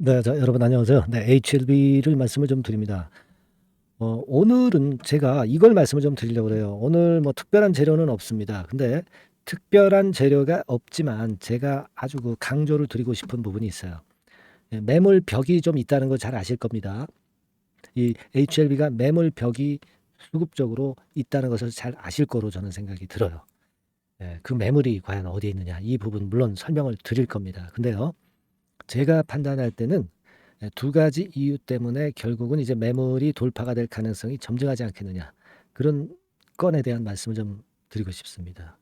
네. 여러분 안녕하세요. 네. HLB를 말씀을 좀 드립니다. 오늘은 제가 이걸 말씀을 좀 드리려고 그래요. 오늘 뭐 특별한 재료는 없습니다. 근데 특별한 재료가 없지만 제가 아주 강조를 드리고 싶은 부분이 있어요. 예, 매물벽이 좀 있다는 걸 잘 아실 겁니다. 이 HLB가 매물벽이 수급적으로 있다는 것을 잘 아실 거로 저는 생각이 들어요. 예, 그 매물이 과연 어디에 있느냐 이 부분 물론 설명을 드릴 겁니다. 근데요. 제가 판단할 때는 두 가지 이유 때문에 결국은 이제 매물이 돌파가 될 가능성이 점증하지 않겠느냐. 그런 건에 대한 말씀을 좀 드리고 싶습니다.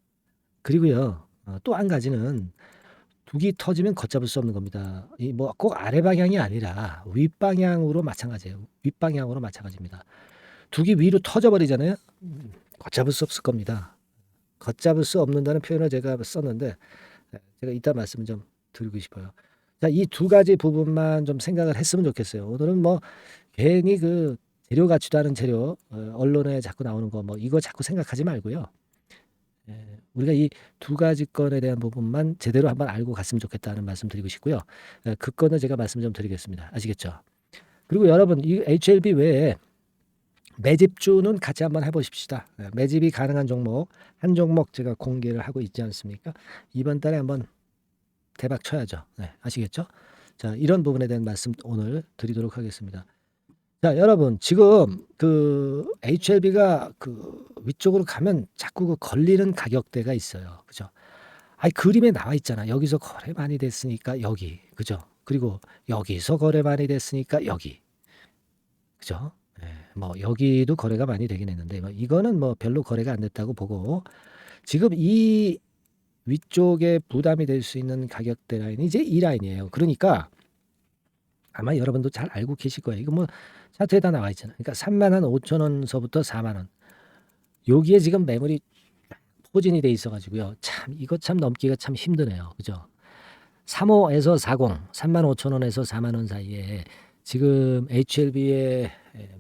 그리고요. 또 한 가지는 둑이 터지면 걷잡을 수 없는 겁니다. 이 뭐 꼭 아래 방향이 아니라 윗방향으로 마찬가지예요. 윗방향으로 마찬가지입니다. 둑이 위로 터져 버리잖아요. 걷잡을 수 없을 겁니다. 걷잡을 수 없는다는 표현을 제가 썼는데 제가 이따 말씀을 좀 드리고 싶어요. 자, 이 두 가지 부분만 좀 생각을 했으면 좋겠어요. 오늘은 뭐 괜히 그 재료 같지도 않은 재료 언론에 자꾸 나오는 거 뭐 이거 자꾸 생각하지 말고요. 우리가 이 두 가지 건에 대한 부분만 제대로 한번 알고 갔으면 좋겠다는 말씀 드리고 싶고요. 그 건을 제가 말씀 좀 드리겠습니다. 아시겠죠? 그리고 여러분 이 HLB 외에 매집주는 같이 한번 해 보십시다. 매집이 가능한 종목 한 종목 제가 공개를 하고 있지 않습니까? 이번 달에 한번 대박 쳐야죠. 네, 아시겠죠? 자, 이런 부분에 대한 말씀 오늘 드리도록 하겠습니다. 자, 여러분 지금 그 HLB가 그 위쪽으로 가면 자꾸 그 걸리는 가격대가 있어요. 그죠? 아이 그림에 나와 있잖아. 여기서 거래 많이 됐으니까 여기. 그죠? 그리고 여기서 거래 많이 됐으니까 여기. 그죠? 예, 뭐 여기도 거래가 많이 되긴 했는데 뭐 이거는 뭐 별로 거래가 안 됐다고 보고 지금 이 위쪽에 부담이 될 수 있는 가격대 라인이 이제 이 라인이에요. 그러니까 아마 여러분도 잘 알고 계실 거예요. 이거 뭐 차트에다 나와 있잖아요. 그러니까 35,000원서부터 4만 원. 여기에 지금 매물이 포진이 돼 있어 가지고요. 참 이거 참 넘기가 참 힘드네요. 그죠? 35에서 40, 35,000원에서 4만 원 사이에 지금 HLB에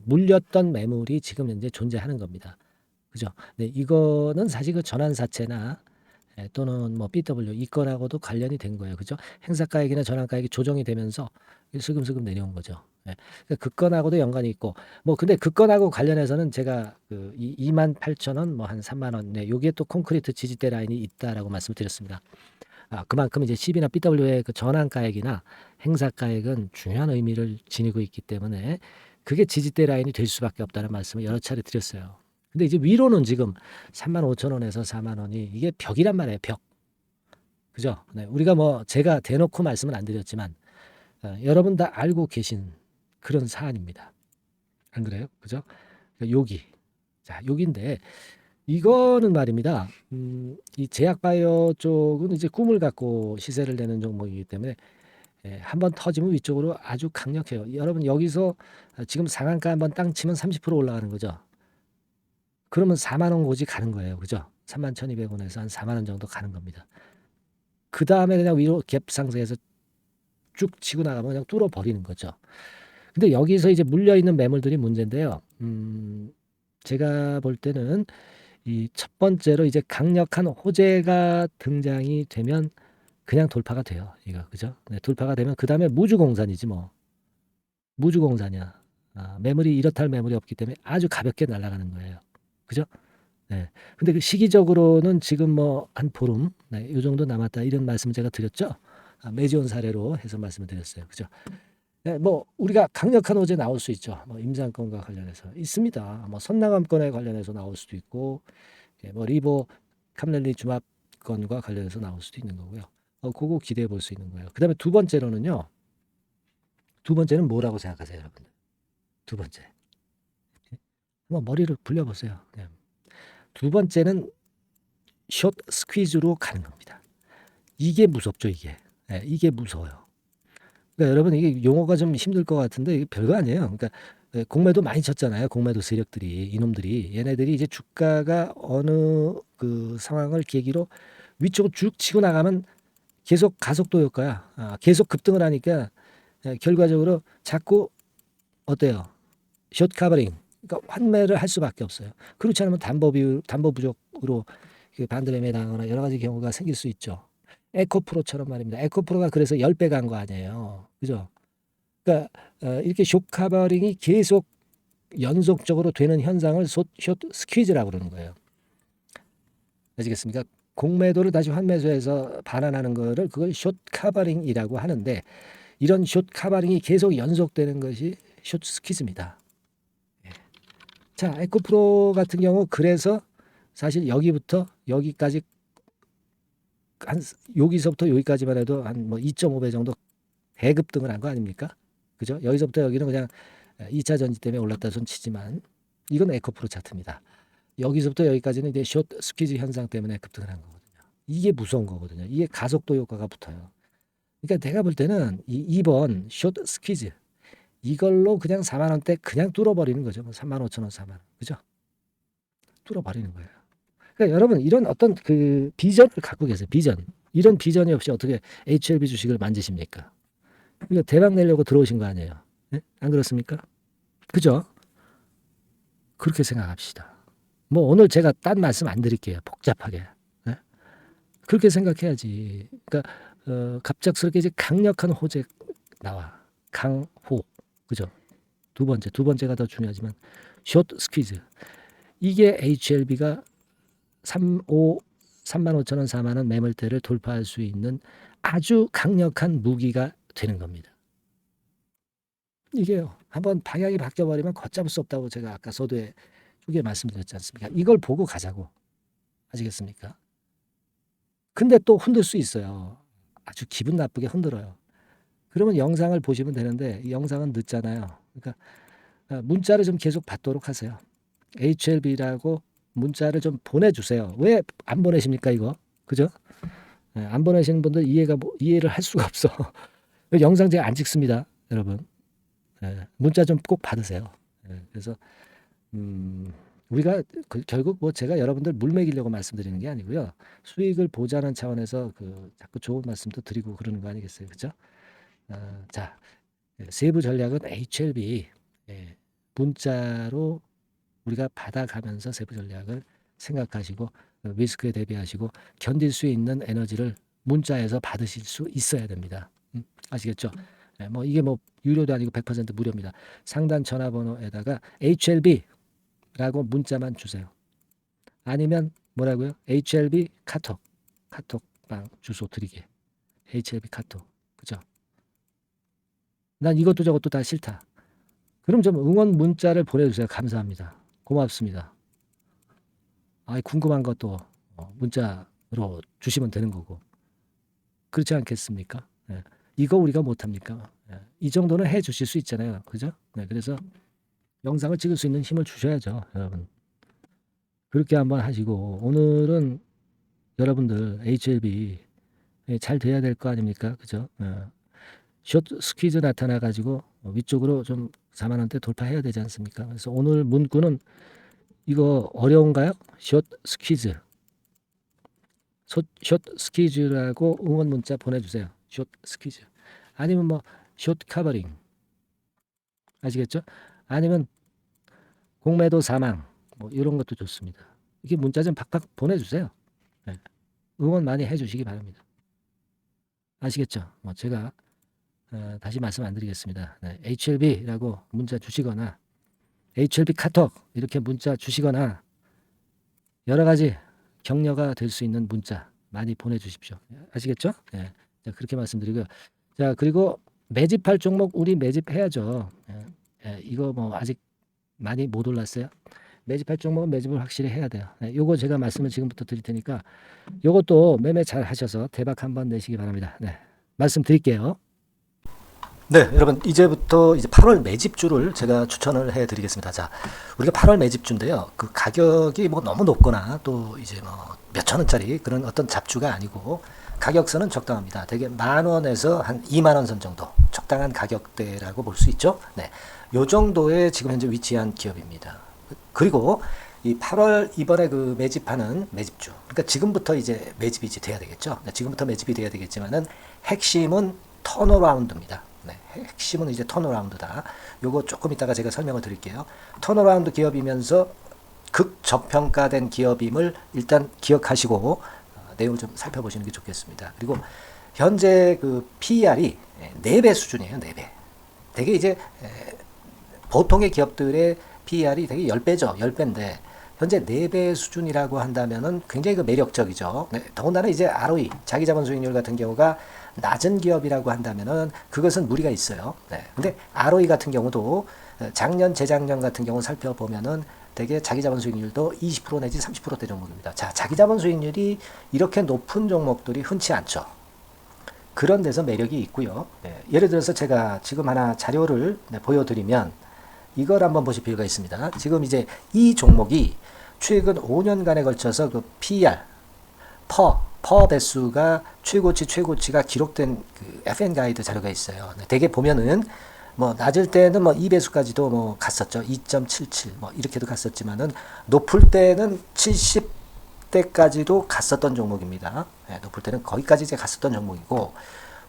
물렸던 매물이 지금 현재 존재하는 겁니다. 그죠? 네, 이거는 사실 그 전환사채나 또는 뭐 BW 이건하고도 관련이 된 거예요. 그죠? 행사가액이나 전환가액이 조정이 되면서 슬금슬금 내려온 거죠. 예. 그러니까 그 건하고도 연관이 있고 뭐 근데 그 건하고 관련해서는 제가 그 28,000원 뭐 한 3만 원 네, 요게 또 콘크리트 지지대 라인이 있다라고 말씀드렸습니다. 그만큼 이제 CB나 BW의 그 전환가액이나 행사가액은 중요한 의미를 지니고 있기 때문에 그게 지지대 라인이 될 수밖에 없다는 말씀을 여러 차례 드렸어요. 근데 이제 위로는 지금 35,000원에서 4만 원이 이게 벽이란 말이에요, 벽. 그죠? 네, 우리가 뭐 제가 대놓고 말씀은 안 드렸지만 여러분 다 알고 계신 그런 사안입니다. 안 그래요? 그죠? 그러니까 여기. 자, 여기인데 이거는 말입니다. 이 제약바이오 쪽은 이제 꿈을 갖고 시세를 내는 종목이기 때문에 한번 터지면 위쪽으로 아주 강력해요. 여러분 여기서 지금 상한가 한번 땅 치면 30% 올라가는 거죠. 그러면 4만 원 고지 가는 거예요. 그죠? 31,200원에서 한 4만 원 정도 가는 겁니다. 그다음에 그냥 위로 갭 상승해서 쭉 치고 나가면 그냥 뚫어 버리는 거죠. 근데 여기서 이제 물려 있는 매물들이 문제인데요. 제가 볼 때는 이 첫 번째로 이제 강력한 호재가 등장이 되면 그냥 돌파가 돼요. 이거 그죠? 네, 돌파가 되면 그다음에 무주공산이지 뭐. 무주공산이야. 매물이 이렇다 할 매물이 없기 때문에 아주 가볍게 날아가는 거예요. 그죠? 네. 근데 그 시기적으로는 지금 뭐 한 보름, 네, 요 정도 남았다 이런 말씀 제가 드렸죠. 매지온 사례로 해서 말씀을 드렸어요. 그죠? 네, 뭐 우리가 강력한 호재 나올 수 있죠. 뭐 임상권과 관련해서 있습니다. 뭐 선나감권에 관련해서 나올 수도 있고, 뭐 리보 카멜리 주합권과 관련해서 나올 수도 있는 거고요. 그거 기대해 볼 수 있는 거예요. 그다음에 두 번째로는요. 두 번째는 뭐라고 생각하세요, 여러분들? 두 번째. 한번 머리를 굴려보세요. 두 번째는 숏 스퀴즈로 가는 겁니다. 이게 무섭죠, 이게. 이게 무서워요. 그러니까 여러분 이게 용어가 좀 힘들 것 같은데 이게 별거 아니에요. 그러니까 공매도 많이 쳤잖아요. 공매도 세력들이 이놈들이 얘네들이 이제 주가가 어느 그 상황을 계기로 위쪽으로 쭉 치고 나가면 계속 가속도 효과야. 계속 급등을 하니까 결과적으로 자꾸 어때요? 숏 커버링. 그러니까 환매를 할 수밖에 없어요. 그렇지 않으면 담보 부족으로 반대 매매 당하거나 여러 가지 경우가 생길 수 있죠. 에코프로처럼 말입니다. 에코프로가 그래서 10배 간 거 아니에요. 그죠? 그러니까 이렇게 숏 커버링이 계속 연속적으로 되는 현상을 숏 스퀴즈라고 그러는 거예요. 아시겠습니까? 공매도를 다시 환매수해서 반환하는 거를 그걸 숏 커버링이라고 하는데, 이런 숏 커버링이 계속 연속되는 것이 숏 스퀴즈입니다. 자, 에코프로 같은 경우 그래서 사실 여기부터 여기까지 여기서부터 여기까지만 해도 한 뭐 2.5배 정도 대급등을 한 거 아닙니까? 그죠? 여기서부터 여기는 그냥 2차 전지 때문에 올랐다 손 치지만 이건 에코프로 차트입니다. 여기서부터 여기까지는 이제 숏 스퀴즈 현상 때문에 급등을 한 거거든요. 이게 무서운 거거든요. 이게 가속도 효과가 붙어요. 그러니까 내가 볼 때는 이 2번 숏 스퀴즈 이걸로 그냥 4만 원대 그냥 뚫어버리는 거죠. 뭐 3만 5천 원, 4만 원. 그죠? 뚫어버리는 거예요. 그러니까 여러분 이런 어떤 그 비전을 갖고 계세요. 비전. 이런 비전이 없이 어떻게 HLB 주식을 만드십니까? 그러니까 대박 내려고 들어오신 거 아니에요. 네? 안 그렇습니까? 그죠? 그렇게 생각합시다. 뭐 오늘 제가 딴 말씀 안 드릴게요. 복잡하게. 네? 그렇게 생각해야지. 그러니까 갑작스럽게 이제 강력한 호재 나와. 강호. 그죠? 두 번째가 더 중요하지만 숏 스퀴즈. 이게 HLB가 3만 5천 원, 4만 원 매물대를 돌파할 수 있는 아주 강력한 무기가 되는 겁니다. 이게요. 한번 방향이 바뀌어버리면 걷잡을 수 없다고 제가 아까 서두에 초기에 말씀드렸지 않습니까? 이걸 보고 가자고. 아시겠습니까? 근데 또 흔들 수 있어요. 아주 기분 나쁘게 흔들어요. 그러면 영상을 보시면 되는데 이 영상은 늦잖아요. 그러니까 문자를 좀 계속 받도록 하세요. HLB라고 문자를 좀 보내주세요. 왜 안 보내십니까 이거? 그죠? 안 보내시는 분들 이해를 할 수가 없어. 영상 제가 안 찍습니다, 여러분. 문자 좀 꼭 받으세요. 그래서 우리가 결국 뭐 제가 여러분들 물 먹이려고 말씀드리는 게 아니고요. 수익을 보자는 차원에서 자꾸 좋은 말씀도 드리고 그러는 거 아니겠어요, 그죠? 자, 세부 전략은 HLB 문자로 우리가 받아가면서 세부 전략을 생각하시고 리스크에 대비하시고 견딜 수 있는 에너지를 문자에서 받으실 수 있어야 됩니다. 아시겠죠? 뭐 이게 뭐 유료도 아니고 100% 무료입니다. 상단 전화번호에다가 HLB라고 문자만 주세요. 아니면 뭐라고요? HLB 카톡방 주소 드리게. HLB 카톡. 그죠? 난 이것도 저것도 다 싫다. 그럼 좀 응원 문자를 보내주세요. 감사합니다. 고맙습니다. 궁금한 것도 문자로 주시면 되는 거고. 그렇지 않겠습니까? 이거 우리가 못합니까? 이 정도는 해 주실 수 있잖아요. 그죠? 그래서 영상을 찍을 수 있는 힘을 주셔야죠. 여러분. 그렇게 한번 하시고 오늘은 여러분들 HLB 잘 돼야 될 거 아닙니까? 그죠? 숏 스퀴즈 나타나 가지고 위쪽으로 좀 4만 원대 돌파해야 되지 않습니까? 그래서 오늘 문구는 이거 어려운가요? 숏 스퀴즈. 숏 스퀴즈라고 응원 문자 보내주세요. 숏 스퀴즈. 아니면 뭐 숏 커버링. 아시겠죠? 아니면 공매도 사망. 뭐 이런 것도 좋습니다. 이게 문자 좀 팍팍 보내주세요. 네. 응원 많이 해주시기 바랍니다. 아시겠죠? 뭐 제가 다시 말씀 안 드리겠습니다. 네. HLB라고 문자 주시거나 HLB 카톡 이렇게 문자 주시거나 여러 가지 격려가 될 수 있는 문자 많이 보내주십시오. 아시겠죠? 네. 자, 그렇게 말씀드리고요. 자, 그리고 매집할 종목 우리 매집해야죠. 이거 뭐 아직 많이 못 올랐어요. 매집할 종목은 매집을 확실히 해야 돼요. 요거 제가 말씀을 지금부터 드릴 테니까 요것도 매매 잘 하셔서 대박 한번 내시기 바랍니다. 네. 말씀드릴게요. 네, 여러분 이제부터 이제 8월 매집주를 제가 추천을 해드리겠습니다. 자, 우리가 8월 매집주인데요. 그 가격이 뭐 너무 높거나 또 이제 뭐 몇천 원짜리 그런 어떤 잡주가 아니고 가격선은 적당합니다. 대개 10,000원에서 한 20,000원 선 정도 적당한 가격대라고 볼 수 있죠. 네, 요 정도에 지금 현재 위치한 기업입니다. 그리고 이 8월 이번에 그 매집하는 매집주, 그러니까 지금부터 이제 매집이 이제 돼야 되겠죠. 네, 지금부터 매집이 돼야 되겠지만은 핵심은 턴어라운드입니다. 네, 핵심은 이제 턴어라운드다. 요거 조금 이따가 제가 설명을 드릴게요. 턴어라운드 기업이면서 극저평가된 기업임을 일단 기억하시고 내용을 좀 살펴보시는 게 좋겠습니다. 그리고 현재 그 PER이 4배 수준이에요. 4배. 되게 이제 보통의 기업들의 PER이 되게 10배죠. 10배인데 현재 4배 수준이라고 한다면은 굉장히 그 매력적이죠. 네, 더군다나 이제 ROE, 자기자본 수익률 같은 경우가 낮은 기업이라고 한다면은 그것은 무리가 있어요. 네. 근데 ROE 같은 경우도 작년, 재작년 같은 경우 살펴보면은 되게 자기자본 수익률도 20% 내지 30%대 종목입니다. 자, 자기자본 수익률이 이렇게 높은 종목들이 흔치 않죠. 그런 데서 매력이 있고요. 네, 예를 들어서 제가 지금 하나 자료를 보여드리면 이걸 한번 보실 필요가 있습니다. 지금 이제 이 종목이 최근 5년간에 걸쳐서 그 PER, 퍼 배수가 최고치가 기록된 그 FN 가이드 자료가 있어요. 네, 대개 보면은 뭐 낮을 때는 뭐 2배수까지도 뭐 갔었죠. 2.77 뭐 이렇게도 갔었지만은 높을 때는 70대까지도 갔었던 종목입니다. 네, 높을 때는 거기까지 이제 갔었던 종목이고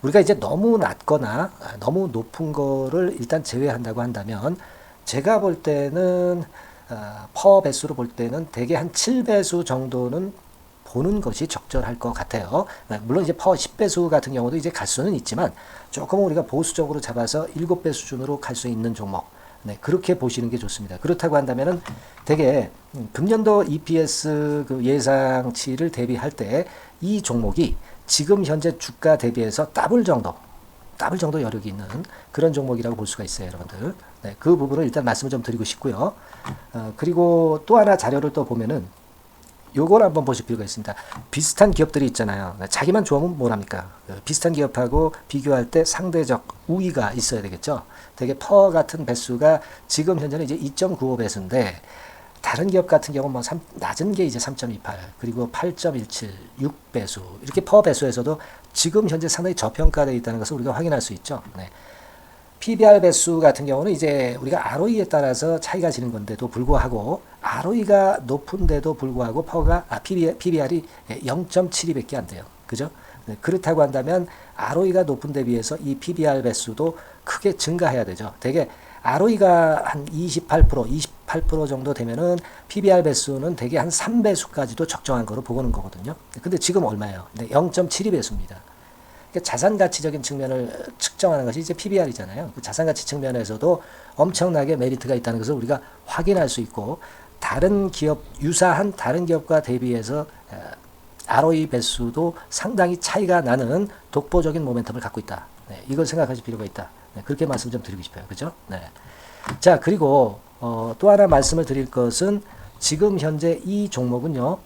우리가 이제 너무 낮거나 너무 높은 거를 일단 제외한다고 한다면 제가 볼 때는 퍼 배수로 볼 때는 대개 한 7배수 정도는 보는 것이 적절할 것 같아요. 물론 이제 퍼 10배수 같은 경우도 이제 갈 수는 있지만 조금 우리가 보수적으로 잡아서 7배 수준으로 갈 수 있는 종목. 네, 그렇게 보시는 게 좋습니다. 그렇다고 한다면은 되게 금년도 EPS 그 예상치를 대비할 때 이 종목이 지금 현재 주가 대비해서 더블 정도 여력이 있는 그런 종목이라고 볼 수가 있어요, 여러분들. 네, 그 부분을 일단 말씀을 좀 드리고 싶고요. 그리고 또 하나 자료를 또 보면은 요걸 한번 보실 필요가 있습니다. 비슷한 기업들이 있잖아요. 자기만 좋으면 뭐랍니까? 비슷한 기업하고 비교할 때 상대적 우위가 있어야 되겠죠. 되게 퍼 같은 배수가 지금 현재는 이제 2.95배수인데 다른 기업 같은 경우는 뭐 낮은 게 이제 3.28 그리고 8.17 6배수 이렇게 퍼 배수에서도 지금 현재 상당히 저평가되어 있다는 것을 우리가 확인할 수 있죠. 네. PBR 배수 같은 경우는 이제 우리가 ROE에 따라서 차이가 지는 건데도 불구하고 ROE가 높은데도 불구하고 PBR이 0.72밖에 안 돼요. 그죠? 네, 그렇다고 한다면 ROE가 높은 데 비해서 이 PBR 배수도 크게 증가해야 되죠. 되게 ROE가 한 28% 정도 되면은 PBR 배수는 되게 한 3배수까지도 적정한 거로 보고는 거거든요. 근데 지금 얼마예요? 네, 0.72배수입니다. 자산 가치적인 측면을 측정하는 것이 이제 PBR이잖아요. 그 자산 가치 측면에서도 엄청나게 메리트가 있다는 것을 우리가 확인할 수 있고 다른 기업 유사한 다른 기업과 대비해서 ROE 배수도 상당히 차이가 나는 독보적인 모멘텀을 갖고 있다. 네, 이걸 생각하실 필요가 있다. 네, 그렇게 말씀 좀 드리고 싶어요. 그죠? 네. 자, 그리고 또 하나 말씀을 드릴 것은 지금 현재 이 종목은요.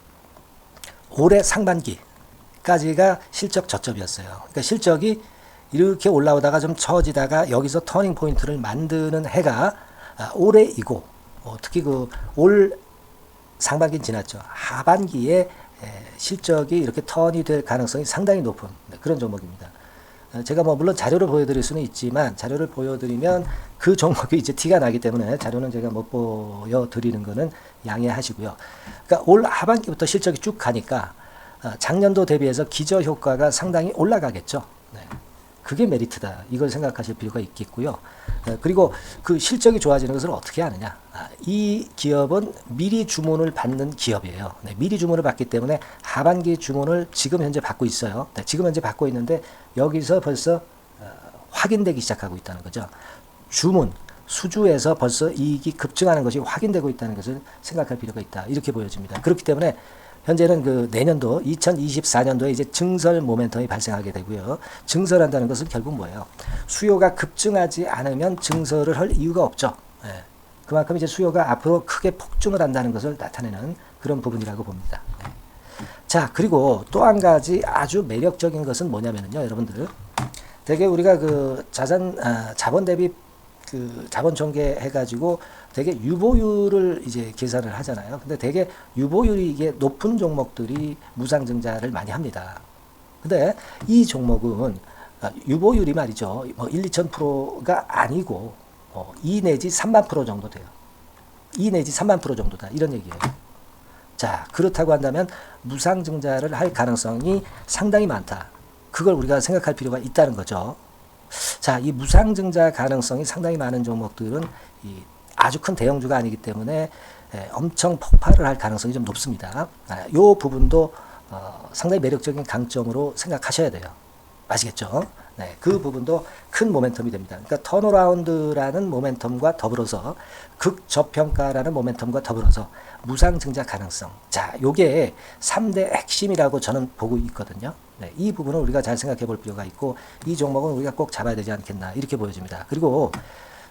올해 상반기까지가 실적 저점이었어요. 그러니까 실적이 이렇게 올라오다가 좀 처지다가 여기서 터닝 포인트를 만드는 해가 올해이고 특히 그 올 상반기는 지났죠. 하반기에 실적이 이렇게 턴이 될 가능성이 상당히 높은 그런 종목입니다. 제가 뭐 물론 자료를 보여드릴 수는 있지만 자료를 보여드리면 그 종목이 이제 티가 나기 때문에 자료는 제가 못 보여드리는 거는 양해하시고요. 그러니까 올 하반기부터 실적이 쭉 가니까 작년도 대비해서 기저 효과가 상당히 올라가겠죠. 네. 그게 메리트다. 이걸 생각하실 필요가 있겠고요. 그리고 그 실적이 좋아지는 것을 어떻게 하느냐. 이 기업은 미리 주문을 받는 기업이에요. 네, 미리 주문을 받기 때문에 하반기 주문을 지금 현재 받고 있어요. 네, 지금 현재 받고 있는데 여기서 벌써 확인되기 시작하고 있다는 거죠. 주문, 수주에서 벌써 이익이 급증하는 것이 확인되고 있다는 것을 생각할 필요가 있다. 이렇게 보여집니다. 그렇기 때문에 현재는 그 내년도 2024년도에 이제 증설 모멘텀이 발생하게 되고요. 증설한다는 것은 결국 뭐예요? 수요가 급증하지 않으면 증설을 할 이유가 없죠. 예. 그만큼 이제 수요가 앞으로 크게 폭증을 한다는 것을 나타내는 그런 부분이라고 봅니다. 네. 자, 그리고 또 한 가지 아주 매력적인 것은 뭐냐면요, 여러분들. 되게 우리가 그 자본 대비 그 자본 전개 해가지고 되게 유보율을 이제 계산을 하잖아요. 근데 되게 유보율이 이게 높은 종목들이 무상증자를 많이 합니다. 근데 이 종목은 유보율이 말이죠. 뭐 1, 2,000%가 아니고 2 내지 3만 프로 정도 돼요. 2 내지 3만 프로 정도다. 이런 얘기예요. 자, 그렇다고 한다면 무상증자를 할 가능성이 상당히 많다. 그걸 우리가 생각할 필요가 있다는 거죠. 자, 이 무상증자 가능성이 상당히 많은 종목들은 아주 큰 대형주가 아니기 때문에 엄청 폭발을 할 가능성이 좀 높습니다. 이 부분도 상당히 매력적인 강점으로 생각하셔야 돼요. 아시겠죠? 네, 그 부분도 큰 모멘텀이 됩니다. 그러니까 턴어라운드라는 모멘텀과 더불어서 극저평가라는 모멘텀과 더불어서 무상증자 가능성. 자, 요게 3대 핵심이라고 저는 보고 있거든요. 네, 이 부분은 우리가 잘 생각해 볼 필요가 있고 이 종목은 우리가 꼭 잡아야 되지 않겠나 이렇게 보여집니다. 그리고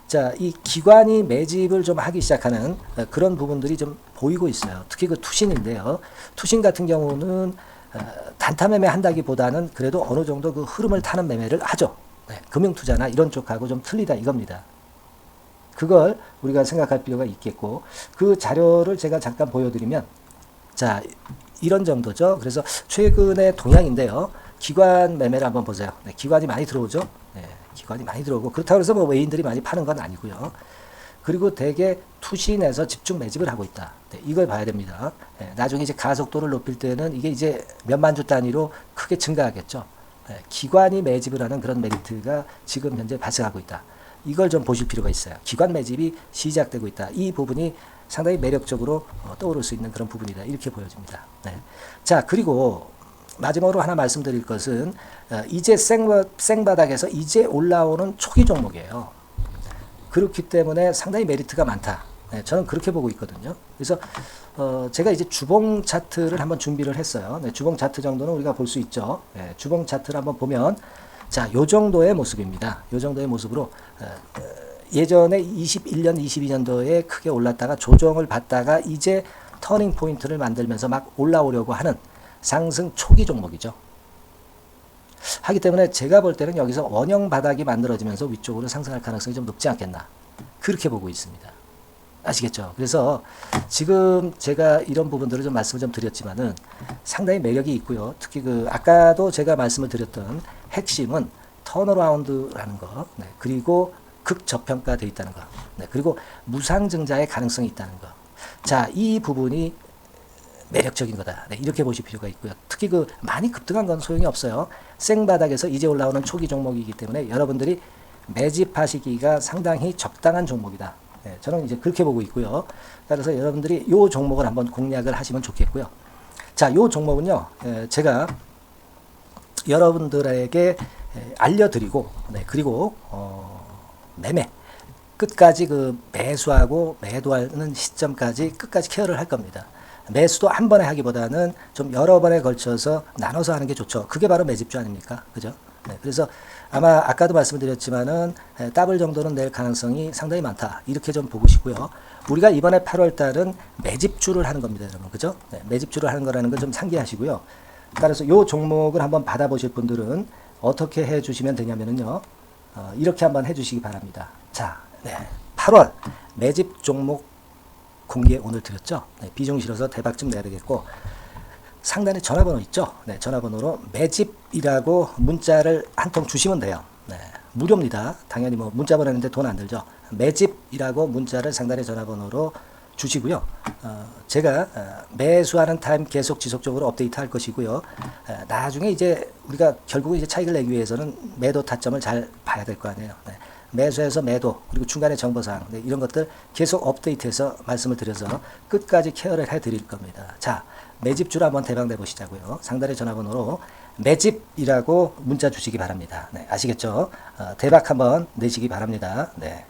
자, 이 기관이 매집을 좀 하기 시작하는 그런 부분들이 좀 보이고 있어요. 특히 그 투신인데요. 투신 같은 경우는 단타 매매 한다기보다는 그래도 어느 정도 그 흐름을 타는 매매를 하죠. 네, 금융투자나 이런 쪽하고 좀 틀리다 이겁니다. 그걸 우리가 생각할 필요가 있겠고 그 자료를 제가 잠깐 보여드리면 자, 이런 정도죠. 그래서 최근의 동향인데요. 기관 매매를 한번 보세요. 네, 기관이 많이 들어오죠. 네, 기관이 많이 들어오고 그렇다고 해서 뭐 외인들이 많이 파는 건 아니고요. 그리고 대개 투신에서 집중 매집을 하고 있다. 네, 이걸 봐야 됩니다. 네, 나중에 이제 가속도를 높일 때는 이게 이제 몇만 주 단위로 크게 증가하겠죠. 네, 기관이 매집을 하는 그런 메리트가 지금 현재 발생하고 있다. 이걸 좀 보실 필요가 있어요. 기관 매집이 시작되고 있다. 이 부분이 상당히 매력적으로 떠오를 수 있는 그런 부분이다. 이렇게 보여집니다. 네. 자, 그리고 마지막으로 하나 말씀드릴 것은 이제 생바닥에서 이제 올라오는 초기 종목이에요. 그렇기 때문에 상당히 메리트가 많다. 네, 저는 그렇게 보고 있거든요. 그래서 제가 이제 주봉 차트를 한번 준비를 했어요. 네, 주봉 차트 정도는 우리가 볼 수 있죠. 네, 주봉 차트를 한번 보면 자, 요 정도의 모습입니다. 요 정도의 모습으로 예전에 21년, 22년도에 크게 올랐다가 조정을 받다가 이제 터닝 포인트를 만들면서 막 올라오려고 하는 상승 초기 종목이죠. 하기 때문에 제가 볼 때는 여기서 원형 바닥이 만들어지면서 위쪽으로 상승할 가능성이 좀 높지 않겠나. 그렇게 보고 있습니다. 아시겠죠? 그래서 지금 제가 이런 부분들을 좀 말씀을 좀 드렸지만은 상당히 매력이 있고요. 특히 그 아까도 제가 말씀을 드렸던 핵심은 턴어라운드라는 거, 네, 그리고 극저평가되어 있다는 거, 네, 그리고 무상증자의 가능성이 있다는 거. 자, 이 부분이 매력적인 거다. 네, 이렇게 보실 필요가 있고요. 특히 그 많이 급등한 건 소용이 없어요. 생바닥에서 이제 올라오는 초기 종목이기 때문에 여러분들이 매집하시기가 상당히 적당한 종목이다. 네, 저는 이제 그렇게 보고 있고요. 따라서 여러분들이 이 종목을 한번 공략을 하시면 좋겠고요. 자, 이 종목은요, 제가 여러분들에게 알려드리고, 네, 그리고 매매 끝까지 그 매수하고 매도하는 시점까지 끝까지 케어를 할 겁니다. 매수도 한 번에 하기보다는 좀 여러 번에 걸쳐서 나눠서 하는 게 좋죠. 그게 바로 매집주 아닙니까? 그죠? 네, 그래서 아마 아까도 말씀드렸지만은 더블 정도는 낼 가능성이 상당히 많다. 이렇게 좀 보시고요. 우리가 이번에 8월 달은 매집주를 하는 겁니다, 여러분. 그죠? 네, 매집주를 하는 거라는 걸 좀 상기하시고요. 따라서 이 종목을 한번 받아보실 분들은 어떻게 해 주시면 되냐면은요. 이렇게 한번 해 주시기 바랍니다. 자, 네, 8월 매집 종목 공개 오늘 드렸죠. 네, 비중 실어서 대박 좀 내야 되겠고 상단에 전화번호 있죠. 네, 전화번호로 매집이라고 문자를 한 통 주시면 돼요. 네, 무료입니다. 당연히 뭐 문자 보내는데 돈 안 들죠. 매집이라고 문자를 상단에 전화번호로 주시고요. 제가 매수하는 타임 계속 지속적으로 업데이트 할 것이고요. 나중에 이제 우리가 결국 이제 차익을 내기 위해서는 매도 타점을 잘 봐야 될 거 아니에요. 네. 매수해서 매도 그리고 중간에 정보사항 네, 이런 것들 계속 업데이트해서 말씀을 드려서 끝까지 케어를 해드릴 겁니다. 자, 매집주를 한번 대박 내보시자고요. 상단의 전화번호로 매집이라고 문자 주시기 바랍니다. 네, 아시겠죠? 대박 한번 내시기 바랍니다. 네.